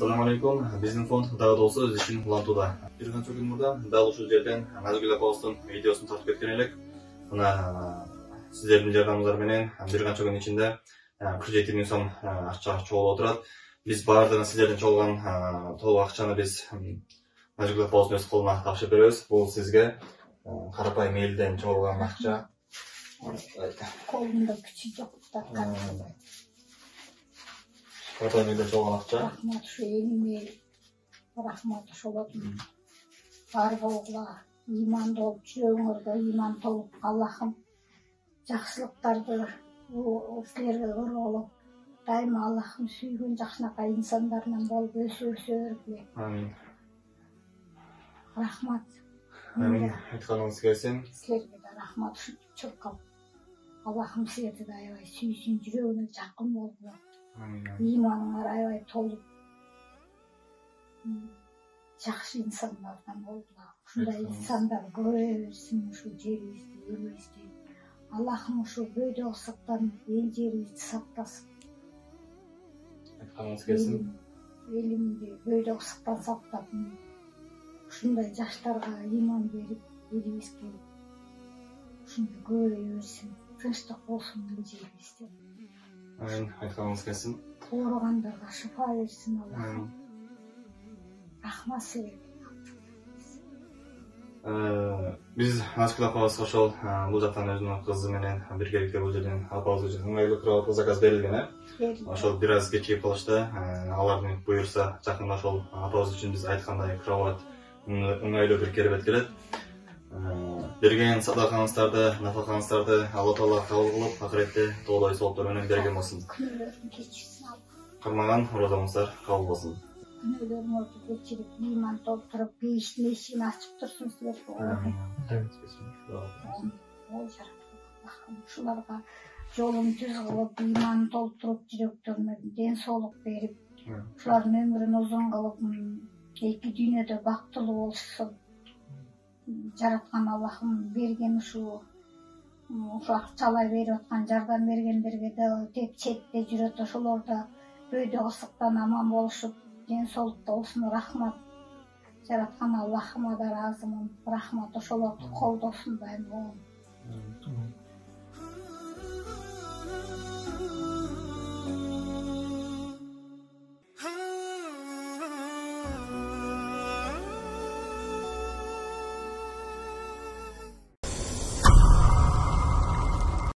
Assalamu alaikum. Биздин фонд дагы да болсо өз ишин улантууда. Бир канча күн мурда дал ушул жерден Назгүл апабыздын видеосун тартып кеткен элек. Мына сиздердин жардамыңыздар менен бир канча күн ичинде 47 миң сом акча чогулуп отурат. Биз баардыгын сиздердин чогулган толук акчаны биз Назгүл апабыздын өз колуна тапшырып беребиз. Бул сизге карапайым элден чогулган акча. Колумда күчү жок. Карапайым элден чогулган акча. Рахмат ушу элиме. Рахмат ошолот. Бар болгула иман болуп, жүрөгүңөргө иман толуп, Аллахым жакшылыктарды силерге көргөлөп, дайыма Аллахым сүйгөн жакшынакай инсандарынан болуп өсө бергиле. Амин. Рахмат. Амин. Айтканыңыз келсин. Силерге да рахмат чуркап. Аллахым силерди да аябай сүйсүн, жүрөгүнө жакын болгула. Амин. Иманыңар аябай толуп, жакшы инсандардан болгула. Ушундай инсандар көбөйө берсин ушу жерибизде, элибизде. Аллахым ушу бөйдө ысыктан эл жерибизди сактасын. Айтканыңыз келсин. Элимди бөйдө ысыктан сактап, ушундай жаштарга иман берип, элибизге ушундай көбөйө берсин. Тынчтык болсун эл жерибизде. Амин. Айтканыңыз келсин. Ооругандарга шифа берсин Аллахым. Рахмат силерге. Биз Назгүл апабызга ошол бул жактан өзүнүн кызы менен биргеликте бул жерден апабыз үчүн ыңгайлуу кроватка заказ берилген, ошол бир аз кечигип калышты. Алардын буюрса жакында ошол апабыз үчүн биз айткандай кроват ыңгайлуу бир керебет келет. Берген садакаңыздарды, нафакаңыздарды Алла Таала кабыл кылып, акыретте тоолой сооптор менен берген болсун. Күнөөлөрүн кечирсин. Кырмаган розаңыздар кабыл болсун. Күнөөлөрүңөрдү кечирип, иман толтуруп, бейиштин эшигин ачып турсун силерге. Ушуларга жолун түз кылып, иман толтуруп, жүрөктөрүнө ден соолук берип, ушулардын өмүрүн узун кылып, эки дүйнөдө бактылуу болушун жараткан Аллахым берген ушу акчалай берип аткан, жардам бергендерге да теп четте жүрөт, ошолор да бөйдө ысыктан аман болушуп, ден соолукта болсун. Рахмат. Жараткан Аллахыма да ыраазымын. Рахмат, ошолорду колдосун дайыма.